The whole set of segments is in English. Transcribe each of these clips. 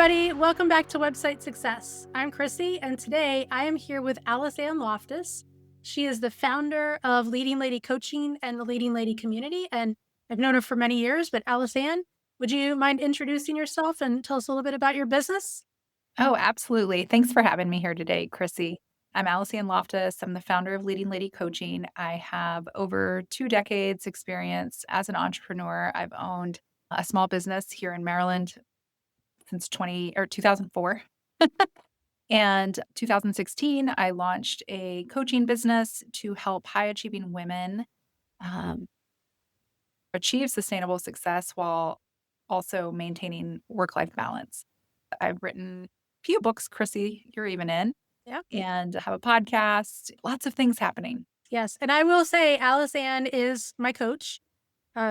everybody. Welcome back to Website Success. I'm Chrissy, and today I am here with AliceAnne Loftus. She is the founder of Leading Lady Coaching and the Leading Lady Community, and I've known her for many years. But AliceAnne, would you mind introducing yourself and tell us a little bit about your business? Oh, absolutely. Thanks for having me here today, Chrissy. I'm AliceAnne Loftus. I'm the founder of Leading Lady Coaching. I have over 2 decades experience as an entrepreneur. I've owned a small business here in Maryland since 2004. And 2016, I launched a coaching business to help high achieving women um, achieve sustainable success while also maintaining work life balance. I've written a few books, Chrissy, you're even in, Yeah. and have a podcast, lots of things happening. Yes. And I will say AliceAnne is my coach.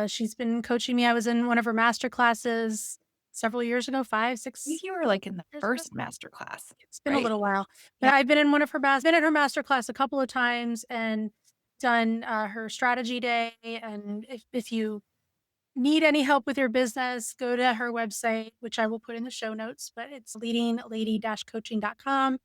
She's been coaching me. I was in one of her master classes several years ago, five, I think six you were like in the years ago. first master class, It's been a right? little while, but Yeah. I've been in one of her been in her master class a couple of times and done her strategy day. And if you need any help with your business, go to her website, which I will put in the show notes, but it's leadinglady-coaching.com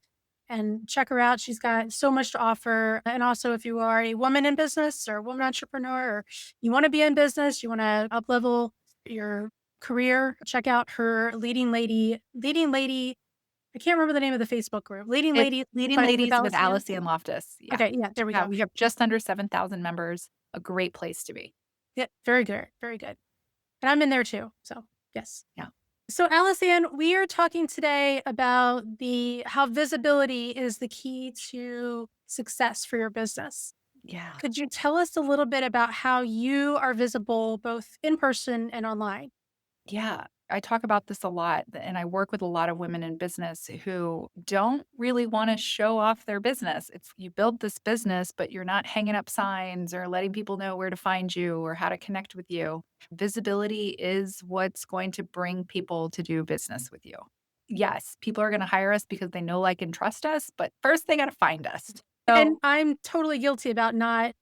and check her out. She's got so much to offer. And also, if you are a woman in business or a woman entrepreneur, or you want to be in business, you want to up level your career, check out her Leading Lady. I can't remember the name of the Facebook group. Leading It's Ladies Leading with Ladies with Alice Ann. Alice Ann Loftus. Yeah. Okay, yeah, there we Yeah, go. we have just under 7,000 members, a great place to be. Yeah, very good, very good. And I'm in there too. So yes. Yeah. So Alice Ann, we are talking today about the how visibility is the key to success for your business. Yeah. Could you tell us a little bit about how you are visible both in person and online? Yeah, I talk about this a lot, and I work with a lot of women in business who don't really want to show off their business. It's you build this business, but you're not hanging up signs or letting people know where to find you or how to connect with you. Visibility is what's going to bring people to do business with you. Yes, people are going to hire us because they know, like, and trust us, but first they got to find us. And So I'm totally guilty about not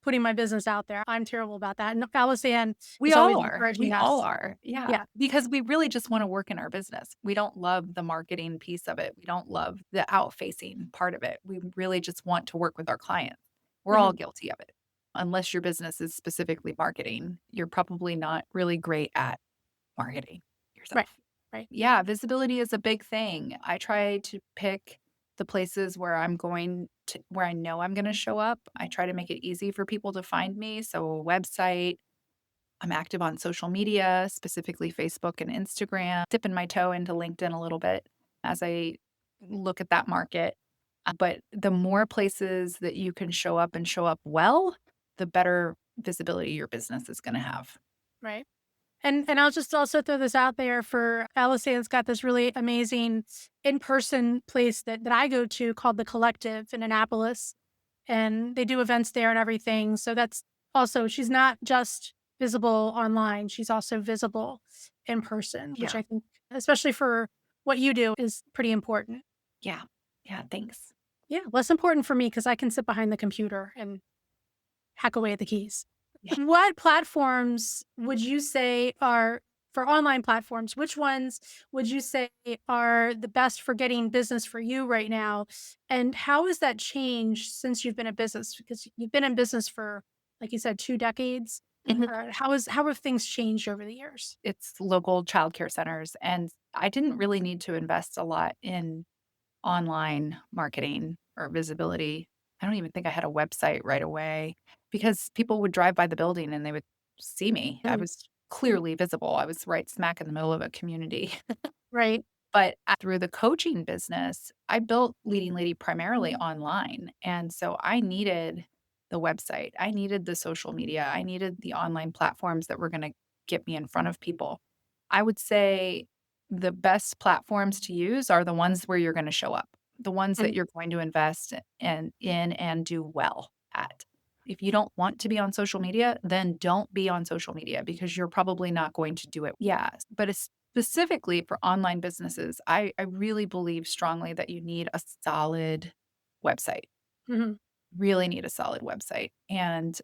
putting my business out there. I'm terrible about that. And Alice Ann we is always all are. We encouraging all us. are. Yeah. Yeah. Because we really just want to work in our business. We don't love the marketing piece of it. We don't love the out facing part of it. We really just want to work with our clients. We're all Mhm. guilty of it. Unless your business is specifically marketing, you're probably not really great at marketing Right. yourself. Right. Yeah, visibility is a big thing. I try to pick the places where where I know I'm going to show up. I try to make it easy for people to find me. So, a website, I'm active on social media, specifically Facebook and Instagram, dipping my toe into LinkedIn a little bit as I look at that market. But the more places that you can show up and show up well, the better visibility your business is going to have. Right. And I'll just also throw this out there for Alice Ann's got this really amazing in-person place that I go to called The Collective in Annapolis. And they do events there and everything. So that's also she's not just visible online, she's also visible in person, which Yeah. I think, especially for what you do, is pretty important. Yeah. Yeah. Thanks. Yeah, less important for me because I can sit behind the computer and hack away at the keys. Yeah. What platforms would you say are for online platforms, which ones would you say are the best for getting business for you right now? And how has that changed since you've been in business? Because you've been in business for, like you said, 2 decades. Mhm. How have things changed over the years? It's local childcare centers. And I didn't really need to invest a lot in online marketing or visibility. I don't even think I had a website right away because people would drive by the building and they would see me. I Mm, was clearly visible. I was right smack in the middle of a community. right. But through the coaching business, I built Leading Lady primarily online. And so I needed the website, I needed the social media, I needed the online platforms that were going to get me in front of people. I would say the best platforms to use are the ones where you're going to show up, the ones that Mm, you're going to invest in and do well at. If you don't want to be on social media, then don't be on social media because you're probably not going to do it. Yeah. But specifically for online businesses, I really believe strongly that you need a solid website. mhm. Really need a solid website. And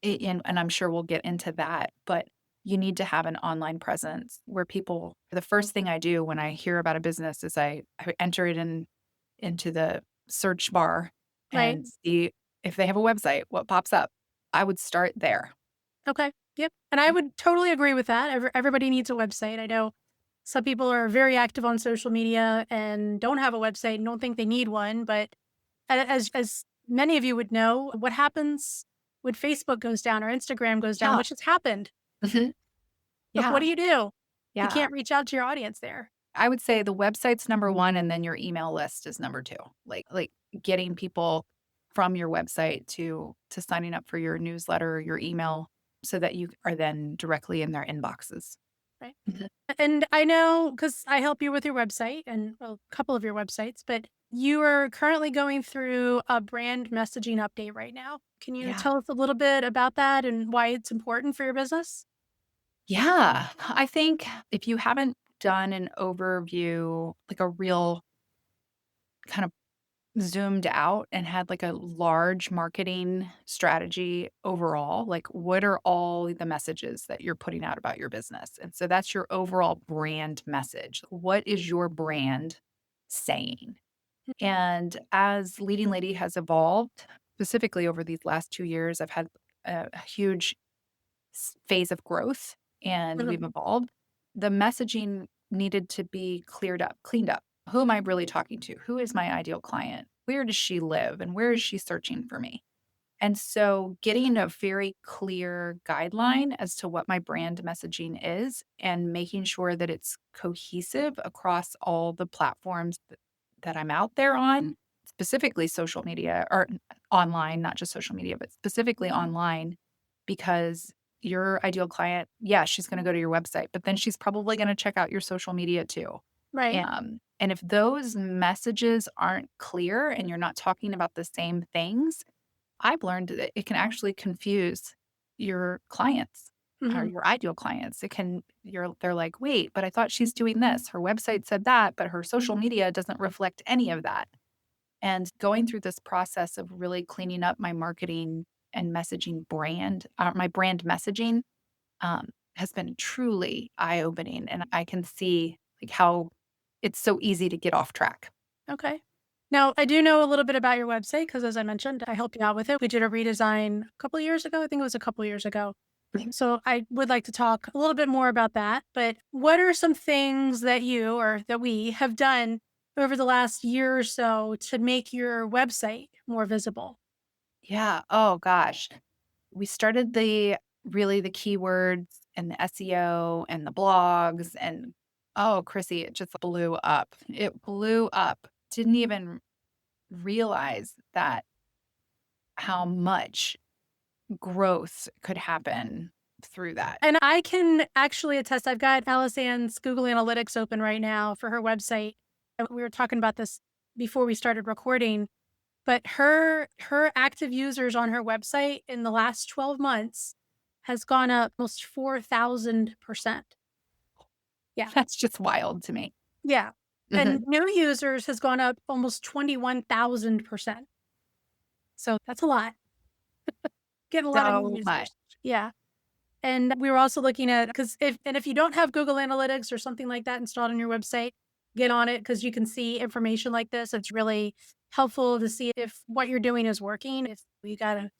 I'm sure we'll get into that, but you need to have an online presence where people the first thing I do when I hear about a business is I enter it into the search bar Right. and see if they have a website, what pops up. I would start there. Okay. Yep. And I would totally agree with that. Everybody needs a website. I know some people are very active on social media and don't have a website and don't think they need one. But as many of you would know, what happens when Facebook goes down or Instagram goes down, Yeah. which has happened? Mhm. Like, what Yeah. do? You Yeah. can't reach out to your audience there. I would say the website's number 1 and then your email list is number 2. Like getting people from your website to signing up for your newsletter or your email so that you are then directly in their inboxes. Right. Mhm. And I know because I help you with your website and well, a couple of your websites, but you are currently going through a brand messaging update right now. Can you Yeah. tell us a little bit about that and why it's important for your business? Yeah. I think if you haven't done an overview, like a real kind of zoomed out and had like a large marketing strategy overall, like what are all the messages that you're putting out about your business? And so that's your overall brand message. What is your brand saying? And as Leading Lady has evolved, specifically over these last 2 years, I've had a huge phase of growth and Mhm. we've evolved. The messaging needed to be cleared up, cleaned up. Who am I really talking to? Who is my ideal client? Where does she live? And where is she searching for me? And so getting a very clear guideline as to what my brand messaging is and making sure that it's cohesive across all the platforms that I'm out there on, specifically social media or online, not just social media, but specifically online, because your ideal client, yeah, she's going to go to your website, but then she's probably going to check out your social media too. Right. And if those messages aren't clear and you're not talking about the same things, I've learned that it can actually confuse your clients or Mhm. your ideal clients. They're like, wait, but I thought she's doing this. Her website said that, but her social media doesn't reflect any of that. And going through this process of really cleaning up my marketing and messaging my brand messaging has been truly eye opening. And I can see like how it's so easy to get off track. Okay. Now, I do know a little bit about your website because, as I mentioned, I helped you out with it. We did a redesign a couple of years ago. I think it was a couple of years ago. So I would like to talk a little bit more about that. But what are some things that you or that we have done over the last year or so to make your website more visible? Yeah. Oh gosh. We started the keywords and the SEO and the blogs and oh, Chrissy, it just blew up. It blew up. Didn't even realize that how much growth could happen through that. And I can actually attest, I've got AliceAnne's Google Analytics open right now for her website. And we were talking about this before we started recording, but her active users on her website in the last 12 months has gone up almost 4,000%. Yeah. That's just wild to me. Yeah. And Mhm. new users has gone up almost 21,000%. So that's a lot. Get a lot of new So much. users. Yeah. And we were also looking at because if you don't have Google Analytics or something like that installed on your website, get on it because you can see information like this. It's really helpful to see if what you're doing is working. If you got a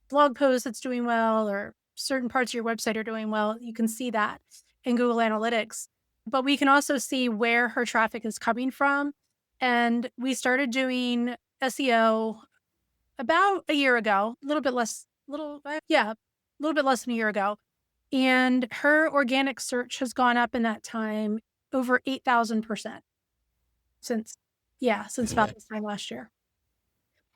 blog post that's doing well or certain parts of your website are doing well, you can see that in Google Analytics. But we can also see where her traffic is coming from. And we started doing SEO about a year ago, a little bit less, yeah, a little bit less than a year ago. And her organic search has gone up in that time over 8,000% since, yeah, since about this time last year.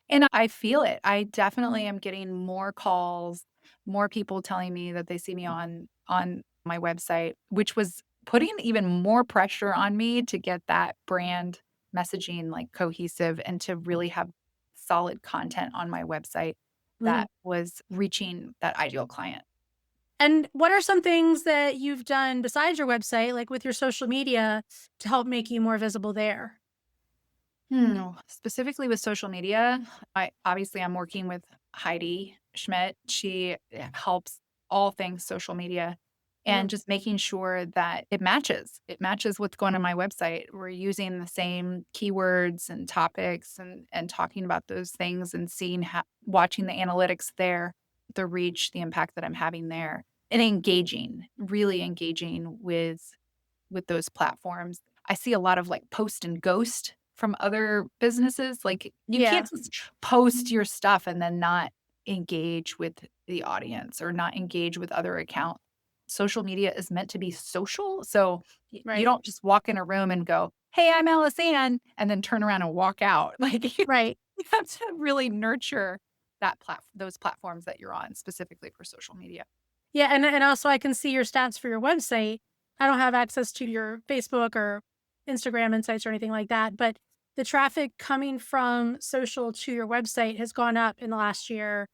And I feel it. I definitely am getting more calls, more people telling me that they see me on my website, which was putting even more pressure on me to get that brand messaging like cohesive and to really have solid content on my website Mhm. that was reaching that ideal client. And what are some things that you've done besides your website, like with your social media, to help make you more visible there? Specifically with social media, I'm working with Heidi Schmidt. She helps all things social media. and Mhm. just making sure that it matches. It matches what's going on my website. We're using the same keywords and topics and talking about those things and seeing how watching the analytics there, the reach, the impact that I'm having there, and engaging, really engaging with those platforms. I see a lot of like post and ghost from other businesses. Like you Yeah, can't just post your stuff and then not engage with the audience or not engage with other accounts. Social media is meant to be social. So you right, don't just walk in a room and go, "Hey, I'm AliceAnne," and then turn around and walk out. Like you right. have to really nurture those platforms that you're on specifically for social media. Yeah, and also I can see your stats for your website. I don't have access to your Facebook or Instagram insights or anything like that, but the traffic coming from social to your website has gone up in the last year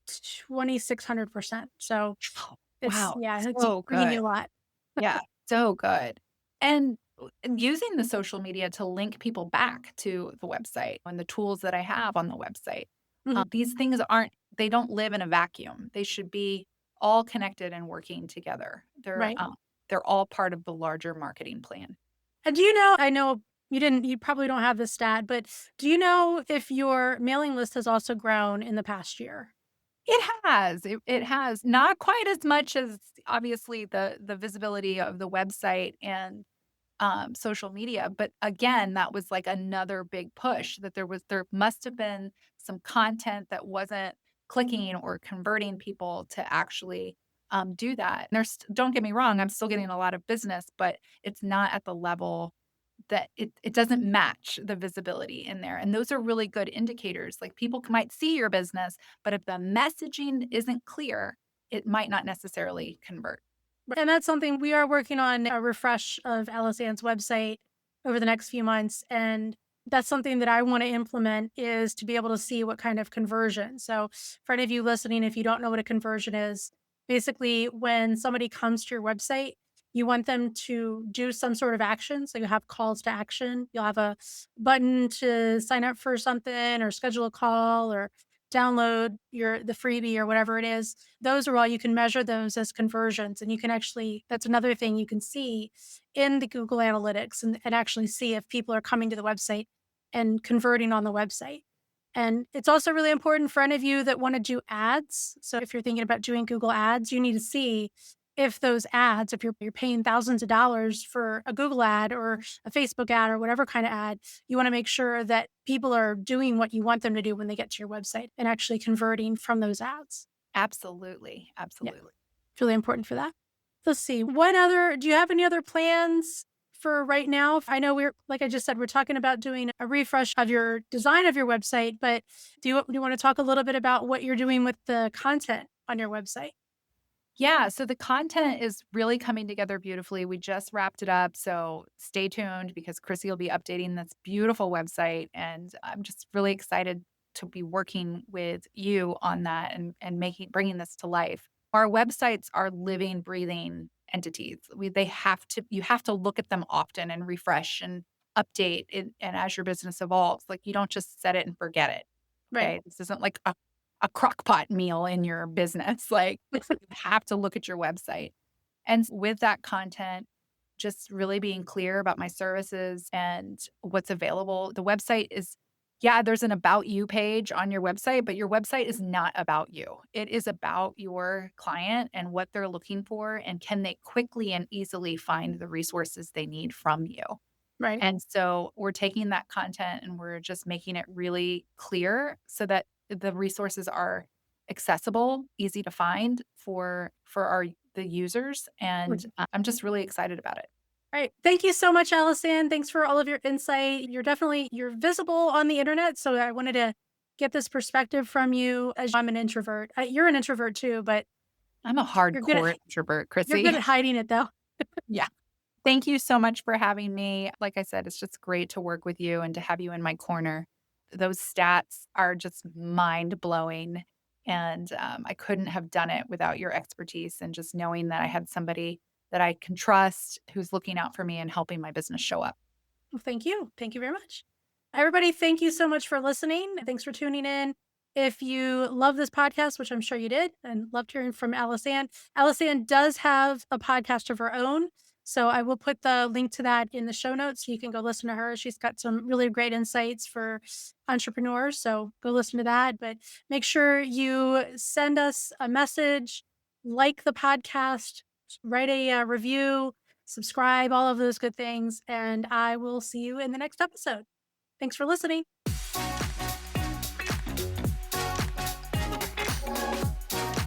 2,600%. So it's Wow, yeah, it's so bringing good. you a lot. Yeah, so good. And using the social media to link people back to the website and the tools that I have on the website. Mhm. These things they don't live in a vacuum. They should be all connected and working together. Right. They're all part of the larger marketing plan. And I know you probably don't have this stat, but do you know if your mailing list has also grown in the past year? It has not quite as much as obviously the visibility of the website and social media. But again, that was like another big push that there must have been some content that wasn't clicking or converting people to actually do that. And don't get me wrong, I'm still getting a lot of business, but it's not at the level that it doesn't match the visibility in there. And those are really good indicators. Like people might see your business, but if the messaging isn't clear, it might not necessarily convert. And that's something we are working on a refresh of AliceAnne's website over the next few months. And that's something that I want to implement is to be able to see what kind of conversion. So for any of you listening, if you don't know what a conversion is, basically when somebody comes to your website, you want them to do some sort of action. So you have calls to action. You'll have a button to sign up for something or schedule a call or download the freebie or whatever it is. Those are all you can measure those as conversions, and you can actually that's another thing you can see in the Google Analytics and actually see if people are coming to the website and converting on the website. And it's also really important for any of you that want to do ads. So if you're thinking about doing Google Ads, you need to see if those ads, if you're paying thousands of dollars for a Google ad or a Facebook ad or whatever kind of ad, you want to make sure that people are doing what you want them to do when they get to your website and actually converting from those ads. Absolutely. Yeah, Absolutely. it's really important for that. Let's see. Do you have any other plans for right now? I know like I just said, we're talking about doing a refresh of your design of your website, but do you want to talk a little bit about what you're doing with the content on your website? Yeah, so the content is really coming together beautifully. We just wrapped it up, so stay tuned because Chrissy will be updating this beautiful website, and I'm just really excited to be working with you on that and making bringing this to life. Our websites are living, breathing entities. They have to you have to look at them often and refresh and update it, and as your business evolves, like you don't just set it and forget it. Right. Okay, this isn't like a crock pot meal in your business. Like you have to look at your website. And with that content, just really being clear about my services and what's available. The website is, yeah, there's an about you page on your website, but your website is not about you. It is about your client and what they're looking for. And can they quickly and easily find the resources they need from you? Right. And so we're taking that content and we're just making it really clear so that the resources are accessible, easy to find for our the users, and I'm just really excited about it. Right. Thank you so much, Allison. Thanks for all of your insight. You're visible on the internet, so I wanted to get this perspective from you as I'm an introvert. You're an introvert too, but I'm a you're good hardcore at introvert, you're Chrissy. good at hiding it though. Yeah. Thank you so much for having me. Like I said, it's just great to work with you and to have you in my corner. Those stats are just mind blowing. And I couldn't have done it without your expertise and just knowing that I had somebody that I can trust who's looking out for me and helping my business show up. Well, thank you. Thank you very much. Everybody, thank you so much for listening. Thanks for tuning in. If you love this podcast, which I'm sure you did, and loved hearing from Alice Ann does have a podcast of her own. So I will put the link to that in the show notes so you can go listen to her. She's got some really great insights for entrepreneurs. So go listen to that. But make sure you send us a message, like the podcast, write a review, subscribe, all of those good things. And I will see you in the next episode. Thanks for listening.